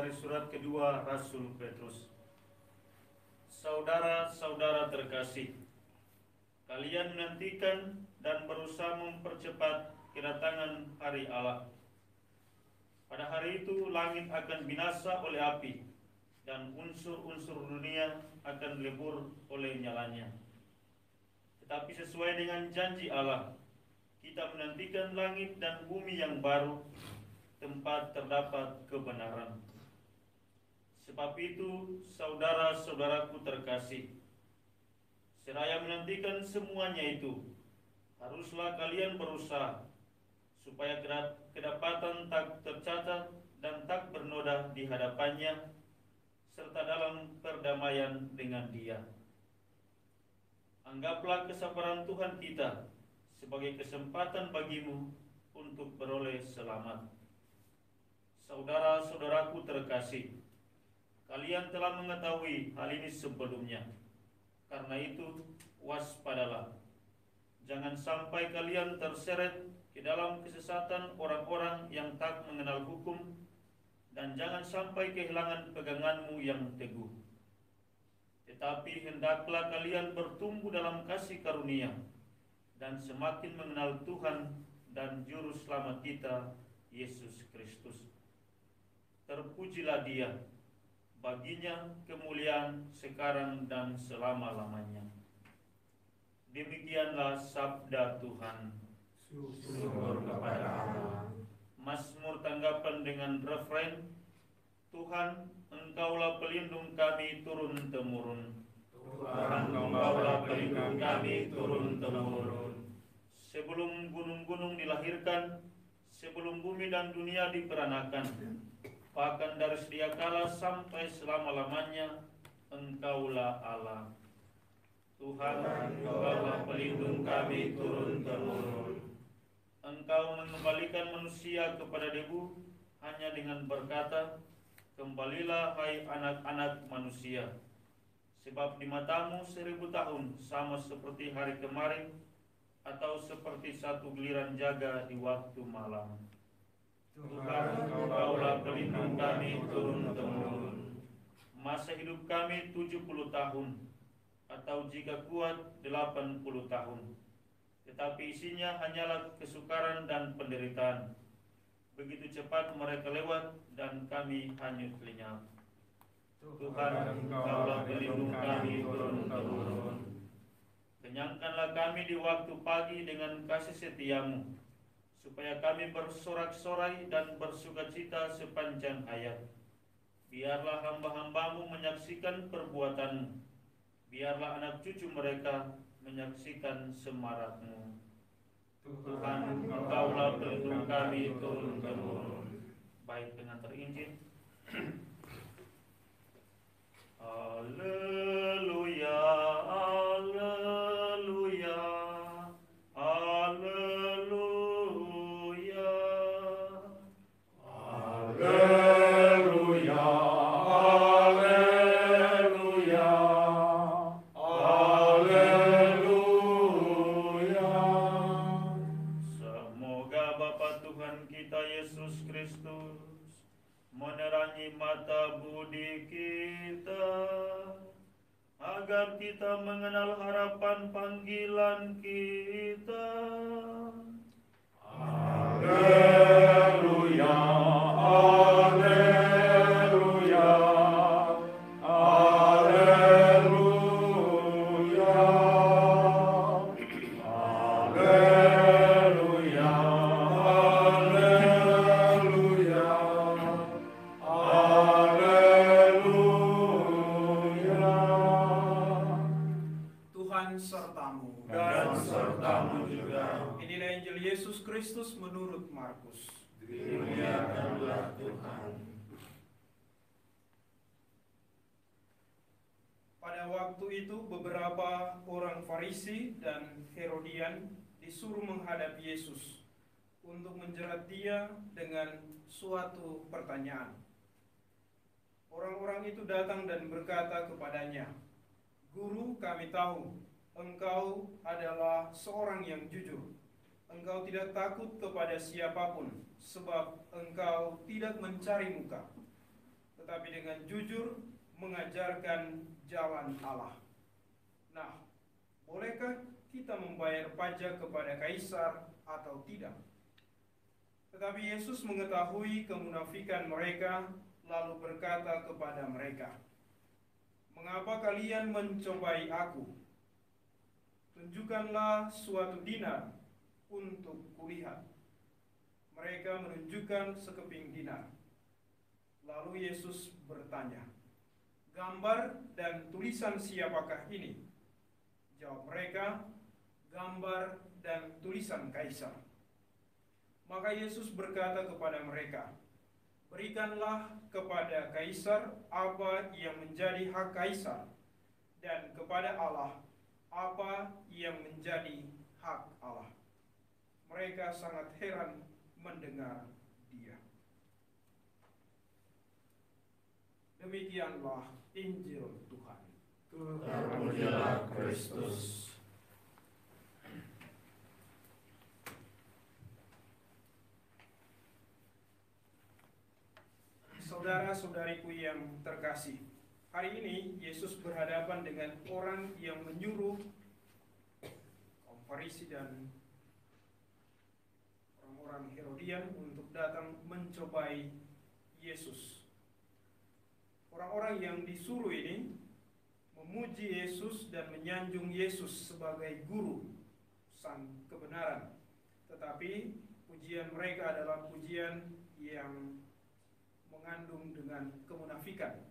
dari surat kedua Rasul Petrus. Saudara-saudara terkasih, kalian menantikan dan berusaha mempercepat kedatangan hari Allah. Pada hari itu langit akan binasa oleh api dan unsur-unsur dunia akan lebur oleh nyalanya. Tetapi sesuai dengan janji Allah, kita menantikan langit dan bumi yang baru, tempat terdapat kebenaran. Sebab itu, saudara-saudaraku terkasih, seraya menantikan semuanya itu, haruslah kalian berusaha supaya kedapatan tak tercatat dan tak bernoda di hadapannya, serta dalam perdamaian dengan Dia. Anggaplah kesabaran Tuhan kita sebagai kesempatan bagimu untuk beroleh selamat. Saudara-saudaraku terkasih, kalian telah mengetahui hal ini sebelumnya. Karena itu, waspadalah. Jangan sampai kalian terseret ke dalam kesesatan orang-orang yang tak mengenal hukum, dan jangan sampai kehilangan peganganmu yang teguh. Tetapi hendaklah kalian bertumbuh dalam kasih karunia dan semakin mengenal Tuhan dan Juru Selamat kita, Yesus Kristus. Terpujilah Dia, baginya kemuliaan sekarang dan selama-lamanya. Demikianlah sabda Tuhan. Syukur kepada Allah. Mazmur tanggapan dengan refrain, Tuhan, Engkaulah pelindung kami turun-temurun. Tuhan, Engkaulah pelindung kami turun-temurun. Sebelum gunung-gunung dilahirkan, sebelum bumi dan dunia diperanakan, bahkan dari sedia kala sampai selama-lamanya, Engkaulah Allah. Tuhan, Engkaulah pelindung kami turun-temurun. Engkau mengembalikan manusia kepada debu hanya dengan berkata, kembalilah hai anak-anak manusia. Sebab di matamu 1000 tahun sama seperti hari kemarin, atau seperti satu giliran jaga di waktu malam. Tuhan, Engkaulah pelindung kami turun-temurun. Masa hidup kami 70 tahun, atau jika kuat 80 tahun. Tetapi isinya hanyalah kesukaran dan penderitaan. Begitu cepat mereka lewat dan kami hanyut lenyap. Tuhan, Engkaulah pelindung kami turun-temurun. Kenyangkanlah kami di waktu pagi dengan kasih setiamu, supaya kami bersorak-sorai dan bersukacita sepanjang hayat. Biarlah hamba-hambamu menyaksikan perbuatanmu, biarlah anak cucu mereka menyaksikan semarakmu. Tuhan, Engkaulah pelindung kami turun-temurun. Baik, pengantar Injil. Haleluya, haleluya, haleluya, Haleluya, haleluya, haleluya. Semoga Bapa Tuhan kita Yesus Kristus menerangi mata budi kita, agar kita mengenal harapan panggilan kita. Haleluya, haleluya, haleluya, haleluya, haleluya, haleluya. Tuhan sertamu. Dan sertamu juga. Inilah Injil Yesus Kristus menurut Markus. Dimuliakanlah Tuhan. Pada waktu itu beberapa orang Farisi dan Herodian disuruh menghadap Yesus untuk menjerat Dia dengan suatu pertanyaan. Orang-orang itu datang dan berkata kepadanya, "Guru, kami tahu Engkau adalah seorang yang jujur. Engkau tidak takut kepada siapapun, sebab Engkau tidak mencari muka. tetapi dengan jujur mengajarkan jalan Allah. Nah, bolehkah kita membayar pajak kepada kaisar atau tidak? Tetapi Yesus mengetahui kemunafikan mereka, lalu berkata kepada mereka, "Mengapa kalian mencobai aku? Tunjukkanlah suatu dinar untuk kulihat." Mereka menunjukkan sekeping dinar. Lalu Yesus bertanya, "Gambar dan tulisan siapakah ini?" Jawab mereka, "Gambar dan tulisan kaisar." Maka Yesus berkata kepada mereka, "Berikanlah kepada kaisar apa yang menjadi hak kaisar, dan kepada Allah apa yang menjadi hak Allah." Mereka sangat heran mendengar dia. Demikianlah Injil Tuhan. Terpujilah Kristus. Saudara-saudariku yang terkasih, hari ini Yesus berhadapan dengan orang yang menyuruh kaum Farisi dan orang-orang Herodian untuk datang mencobai Yesus. Orang-orang yang disuruh ini memuji Yesus dan menyanjung Yesus sebagai guru sang kebenaran. Tetapi pujian mereka adalah pujian yang mengandung dengan kemunafikan.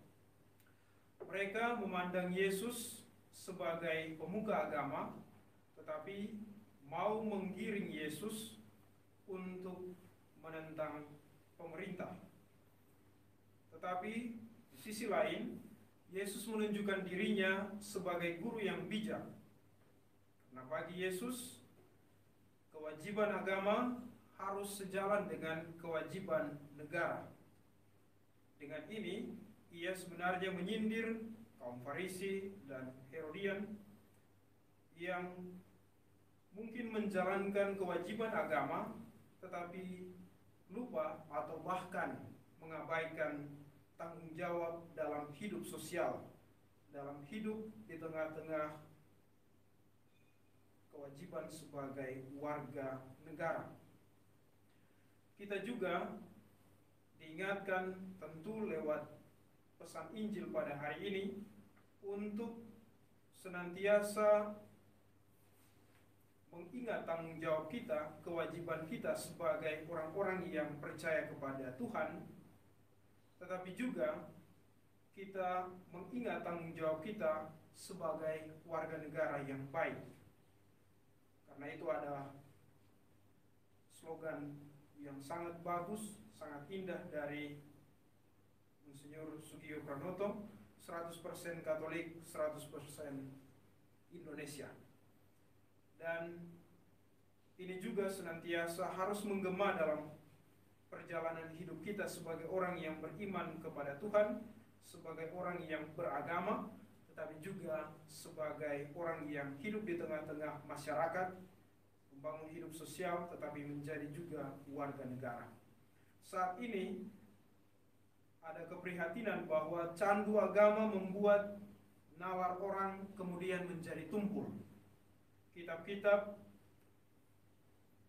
Mereka memandang Yesus sebagai pemuka agama, tetapi mau menggiring Yesus untuk menentang pemerintah. Tetapi di sisi lain, Yesus menunjukkan dirinya sebagai guru yang bijak. Karena bagi Yesus, kewajiban agama harus sejalan dengan kewajiban negara. Dengan ini, ia sebenarnya menyindir kaum Farisi dan Herodian yang mungkin menjalankan kewajiban agama, tetapi lupa atau bahkan mengabaikan tanggung jawab dalam hidup sosial, dalam hidup di tengah-tengah kewajiban sebagai warga negara. Kita juga diingatkan tentu lewat pesan Injil pada hari ini untuk senantiasa mengingat tanggung jawab kita, kewajiban kita sebagai orang-orang yang percaya kepada Tuhan, tetapi juga kita mengingat tanggung jawab kita sebagai warga negara yang baik. Karena itu ada slogan yang sangat bagus, sangat indah dari Monsinyur Sugiyo Pranoto, 100% Katolik, 100% Indonesia. Dan ini juga senantiasa harus menggema dalam perjalanan hidup kita sebagai orang yang beriman kepada Tuhan, sebagai orang yang beragama, tetapi juga sebagai orang yang hidup di tengah-tengah masyarakat, membangun hidup sosial, tetapi menjadi juga warga negara. Saat ini ada keprihatinan bahwa candu agama membuat nalar orang kemudian menjadi tumpul. Kitab-kitab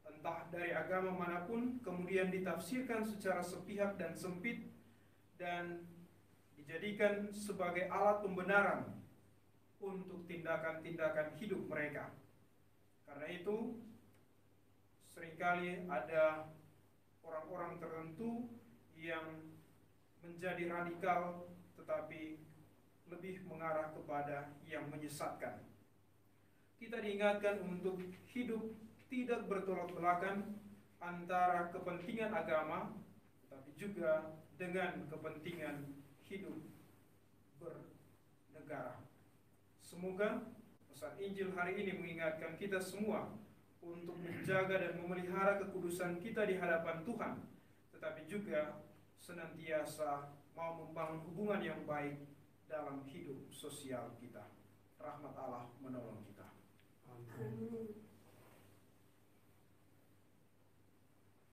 entah dari agama manapun kemudian ditafsirkan secara sepihak dan sempit dan dijadikan sebagai alat pembenaran untuk tindakan-tindakan hidup mereka. Karena itu seringkali ada orang-orang tertentu yang menjadi radikal tetapi lebih mengarah kepada yang menyesatkan. Kita diingatkan untuk hidup tidak bertolak belakang antara kepentingan agama tetapi juga dengan kepentingan hidup bernegara. Semoga pesan Injil hari ini mengingatkan kita semua untuk menjaga dan memelihara kekudusan kita di hadapan Tuhan, tetapi juga senantiasa mau membangun hubungan yang baik dalam hidup sosial kita. Rahmat Allah menolong kita.